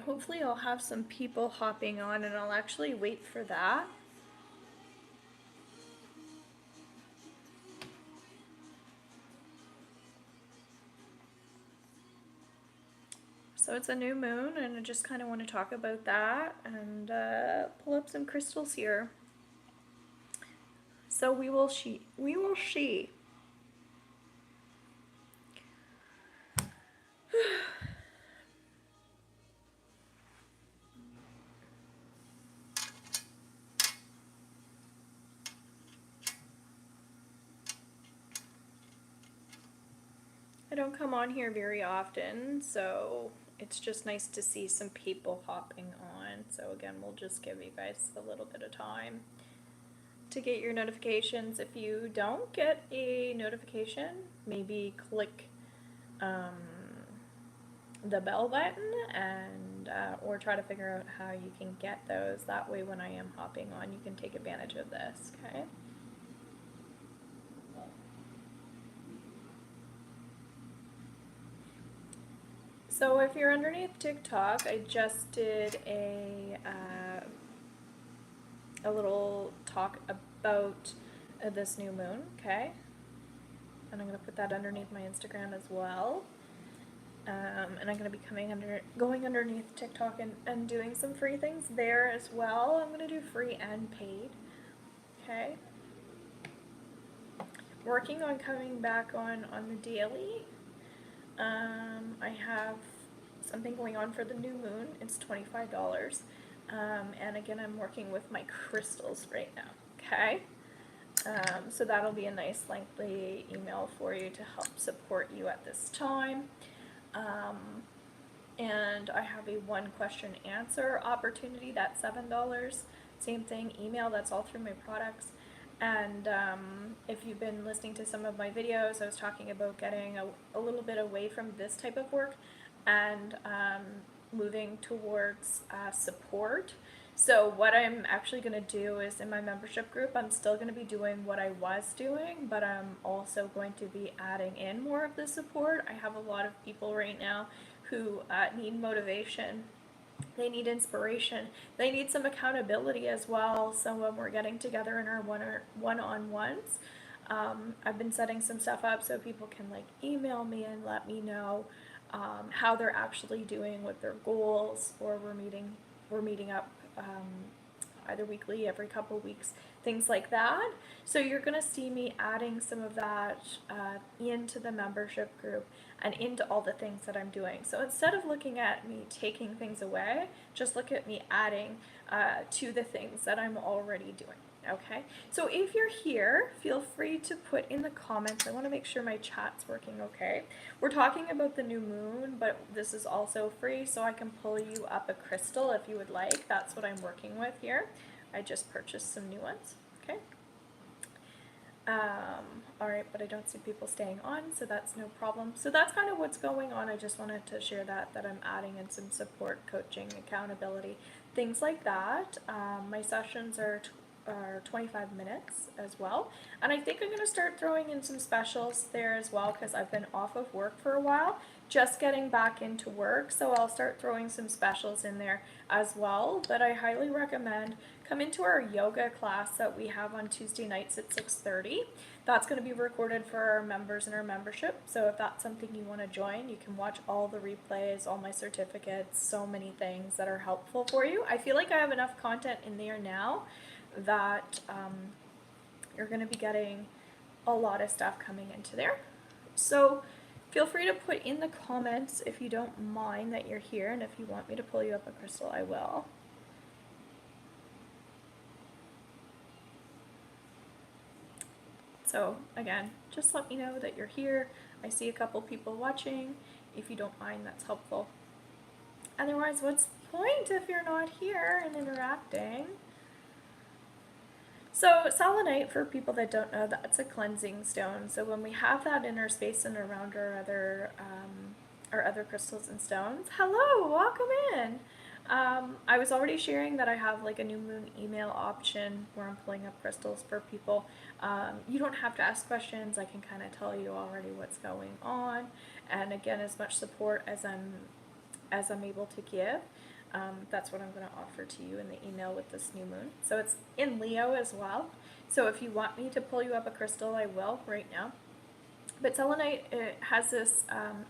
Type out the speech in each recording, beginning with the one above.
hopefully I'll have some people hopping on and I'll actually wait for that. So it's a new moon and I just kind of want to talk about that and pull up some crystals here. So we will see. We will see. I don't come on here very often, so it's just nice to see some people hopping on. So again, we'll just give you guys a little bit of time to get your notifications. If you don't get a notification, maybe click the bell button and or try to figure out how you can get those. That way when I am hopping on, you can take advantage of this, okay? So if you're underneath TikTok, I just did a little talk about this new moon, okay? And I'm gonna put that underneath my Instagram as well. And I'm gonna be going underneath TikTok and doing some free things there as well. I'm gonna do free and paid, okay? Working on coming back on the daily. I have something going on for the new moon. It's $25. And again, I'm working with my crystals right now, okay? So that'll be a nice lengthy email for you to help support you at this time. And I have a one question answer opportunity, that's $7. Same thing, email, that's all through my products. And if you've been listening to some of my videos, I was talking about getting a little bit away from this type of work and moving towards support. So what I'm actually going to do is in my membership group, I'm still going to be doing what I was doing, but I'm also going to be adding in more of the support. I have a lot of people right now who need motivation. They need inspiration. They need some accountability as well. So when we're getting together in our one-on-ones, I've been setting some stuff up so people can like email me and let me know how they're actually doing with their goals, or we're meeting up either weekly, every couple weeks, things like that. So you're going to see me adding some of that into the membership group and into all the things that I'm doing. So instead of looking at me taking things away, just look at me adding to the things that I'm already doing. Okay, so if you're here, feel free to put in the comments. I want to make sure my chat's working okay. We're talking about the new moon, but this is also free, so I can pull you up a crystal if you would like. That's what I'm working with here. I just purchased some new ones. Okay. Alright, but I don't see people staying on, so that's no problem. So that's kind of what's going on. I just wanted to share that I'm adding in some support, coaching, accountability, things like that. My sessions are 25 minutes as well, and I think I'm going to start throwing in some specials there as well, because I've been off of work for a while, just getting back into work, so I'll start throwing some specials in there as well. But I highly recommend come into our yoga class that we have on Tuesday nights at 6:30. That's going to be recorded for our members in our membership, so if that's something you want to join, you can watch all the replays, all my certificates, so many things that are helpful for you. I feel like I have enough content in there now that you're going to be getting a lot of stuff coming into there. So feel free to put in the comments if you don't mind that you're here, and if you want me to pull you up a crystal, I will. So again, just let me know that you're here. I see a couple people watching. If you don't mind, that's helpful. Otherwise, what's the point if you're not here and interacting? So selenite, for people that don't know, that's a cleansing stone. So when we have that in our space and around our other crystals and stones, hello, welcome in. I was already sharing that I have like a new moon email option where I'm pulling up crystals for people. You don't have to ask questions. I can kind of tell you already what's going on, and again, as much support as I'm able to give. That's what I'm going to offer to you in the email with this new moon. So it's in Leo as well. So if you want me to pull you up a crystal, I will right now. But selenite, it has this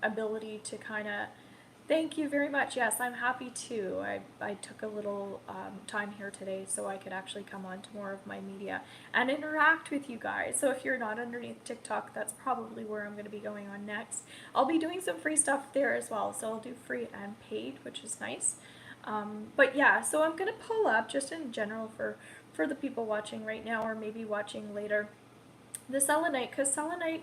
ability to kind of, thank you very much. Yes, I'm happy too. I took a little time here today so I could actually come on to more of my media and interact with you guys. So if you're not underneath TikTok, that's probably where I'm going to be going on next. I'll be doing some free stuff there as well. So I'll do free and paid, which is nice. But yeah, so I'm going to pull up just in general for the people watching right now or maybe watching later the selenite, because selenite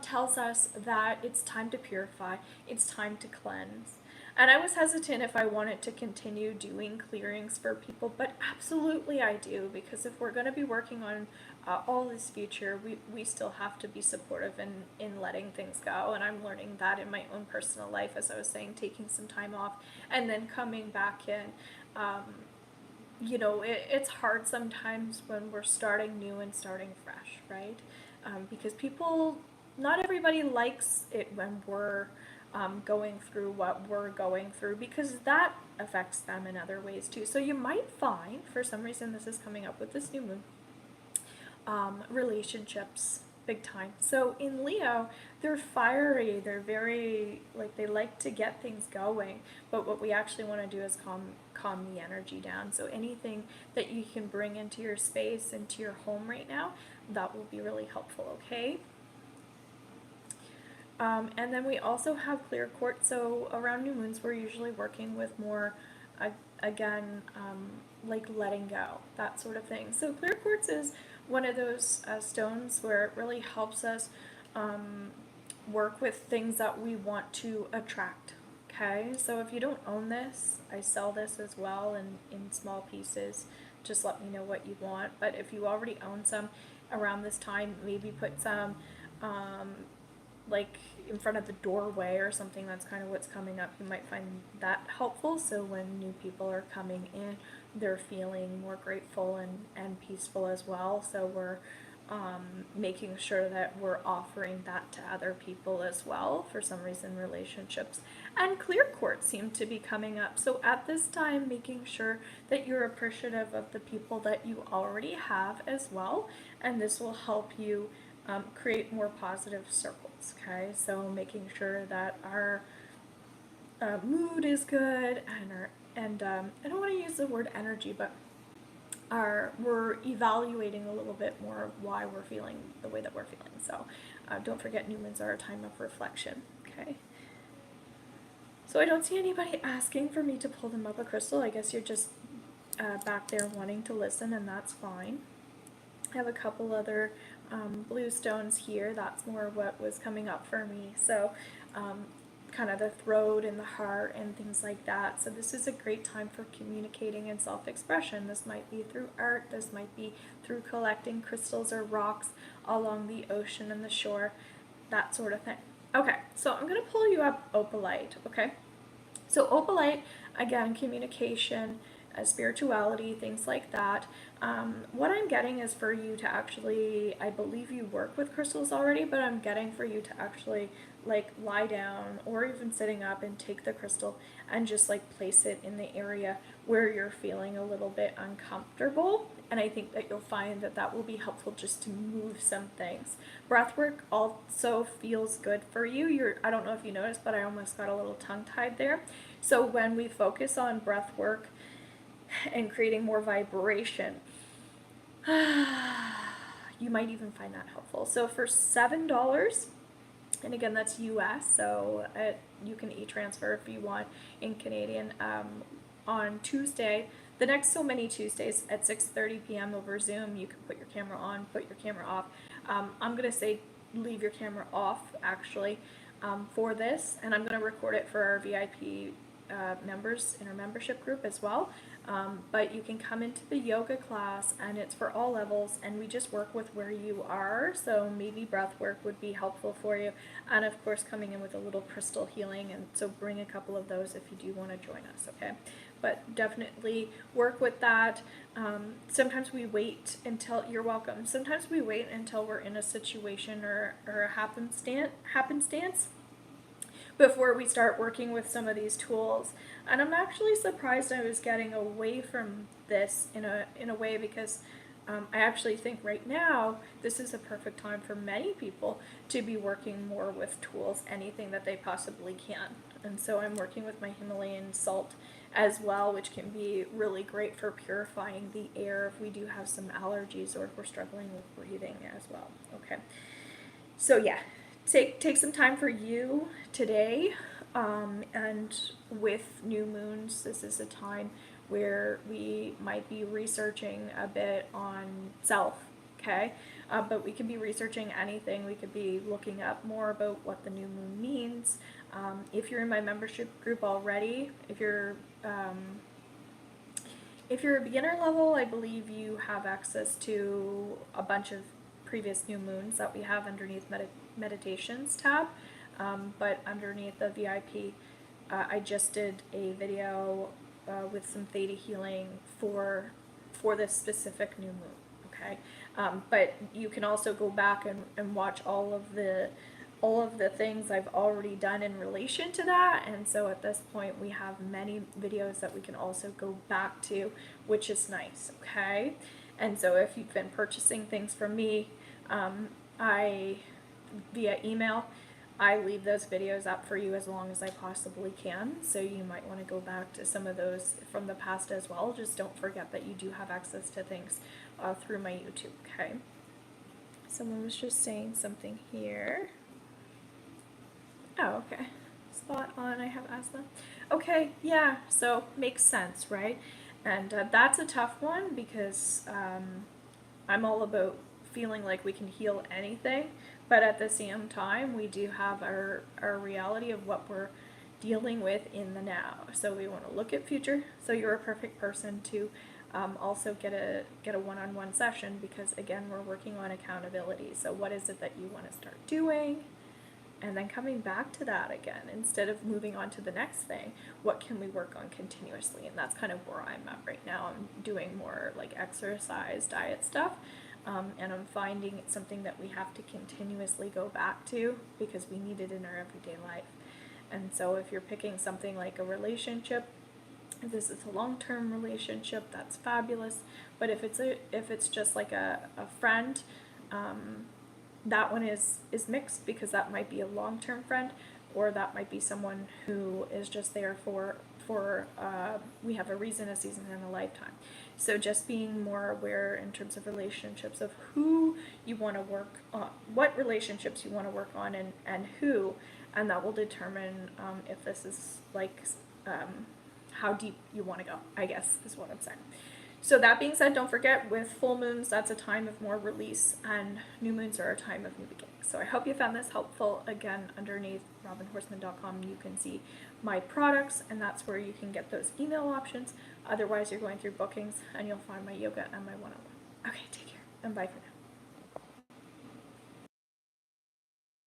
tells us that it's time to purify, it's time to cleanse. And I was hesitant if I wanted to continue doing clearings for people, but absolutely I do, because if we're going to be working on all this future, we still have to be supportive in letting things go. And I'm learning that in my own personal life, as I was saying, taking some time off and then coming back in. It's hard sometimes when we're starting new and starting fresh, right? Because not everybody likes it when we're going through what we're going through, because that affects them in other ways too. So you might find, for some reason this is coming up with this new moon, relationships big time. So in Leo, they're fiery, they're very, they like to get things going, but what we actually want to do is calm the energy down. So anything that you can bring into your space, into your home right now, that will be really helpful, okay? And then we also have clear quartz. So around new moons, we're usually working with more, again, like letting go, that sort of thing. So clear quartz is one of those stones where it really helps us work with things that we want to attract. Okay, so if you don't own this, I sell this as well in small pieces. Just let me know what you want. But if you already own some around this time, maybe put some like in front of the doorway or something. That's kind of what's coming up. You might find that helpful, so when new people are coming in, they're feeling more grateful and peaceful as well. So we're making sure that we're offering that to other people as well. For some reason, relationships and clear quartz seem to be coming up. So at this time, making sure that you're appreciative of the people that you already have as well, and this will help you create more positive circles. Okay, so making sure that our mood is good, and I don't want to use the word energy, but we're evaluating a little bit more of why we're feeling the way that we're feeling. So don't forget, new moons are a time of reflection. Okay. So I don't see anybody asking for me to pull them up a crystal. I guess you're just back there wanting to listen, and that's fine. I have a couple other blue stones here. That's more what was coming up for me. So kind of the throat and the heart and things like that. So this is a great time for communicating and self-expression. This might be through art, this might be through collecting crystals or rocks along the ocean and the shore, that sort of thing. Okay, so I'm going to pull you up opalite, okay? So opalite, again, communication, spirituality, things like that. What I'm getting is for you to actually, I believe you work with crystals already, but I'm getting for you to actually lie down or even sitting up and take the crystal and just place it in the area where you're feeling a little bit uncomfortable. And I think that you'll find that that will be helpful just to move some things. Breathwork also feels good for you. I don't know if you noticed, but I almost got a little tongue-tied there. So when we focus on breath work and creating more vibration, you might even find that helpful. So for $7, and again, that's US, so you can e-transfer if you want in Canadian, on Tuesday, the next so many Tuesdays at 6:30 p.m. over Zoom. You can put your camera on, put your camera off. I'm going to say leave your camera off, actually, for this, and I'm going to record it for our VIP members in our membership group as well. But you can come into the yoga class, and it's for all levels, and we just work with where you are. So maybe breath work would be helpful for you, and of course coming in with a little crystal healing, and so bring a couple of those if you do want to join us, okay? But definitely work with that. Sometimes we wait until, you're welcome, sometimes we wait until we're in a situation or a happenstance before we start working with some of these tools. And I'm actually surprised I was getting away from this in a way, because I actually think right now this is a perfect time for many people to be working more with tools, anything that they possibly can. And so I'm working with my Himalayan salt as well, which can be really great for purifying the air if we do have some allergies or if we're struggling with breathing as well. Okay, so yeah, take some time for you today, and with new moons, this is a time where we might be researching a bit on self. Okay, but we could be researching anything. We could be looking up more about what the new moon means. If you're in my membership group already, if you're a beginner level, I believe you have access to a bunch of previous new moons that we have underneath meditations tab. But underneath the VIP, I just did a video with some theta healing for this specific new moon. Okay, but you can also go back and watch all of the things I've already done in relation to that. And so at this point we have many videos that we can also go back to, which is nice. Okay, and so if you've been purchasing things from me, via email, I leave those videos up for you as long as I possibly can. So you might want to go back to some of those from the past as well. Just don't forget that you do have access to things through my YouTube. Okay, someone was just saying something here. Oh, okay. Spot on, I have asthma. Okay, yeah, so makes sense, right? And that's a tough one, because I'm all about feeling like we can heal anything, but at the same time, we do have our reality of what we're dealing with in the now. So we want to look at future. So you're a perfect person to also get a one-on-one session, because again, we're working on accountability. So what is it that you want to start doing? And then coming back to that again, instead of moving on to the next thing, what can we work on continuously? And that's kind of where I'm at right now. I'm doing more like exercise, diet stuff, and I'm finding it's something that we have to continuously go back to, because we need it in our everyday life. And so if you're picking something like a relationship, if this is a long-term relationship, that's fabulous. But if it's just like a friend, that one is mixed, because that might be a long-term friend, or that might be someone who is just there for we have a reason, a season, and a lifetime. So just being more aware in terms of relationships, of who you want to work on, what relationships you want to work on, and who, and that will determine if this is like how deep you want to go, I guess is what I'm saying. So that being said, don't forget, with full moons, that's a time of more release, and new moons are a time of new beginnings. So I hope you found this helpful. Again, underneath robinhorseman.com, you can see my products, and that's where you can get those email options. Otherwise, you're going through bookings, and you'll find my yoga and my one-on-one. Okay, take care, and bye for now.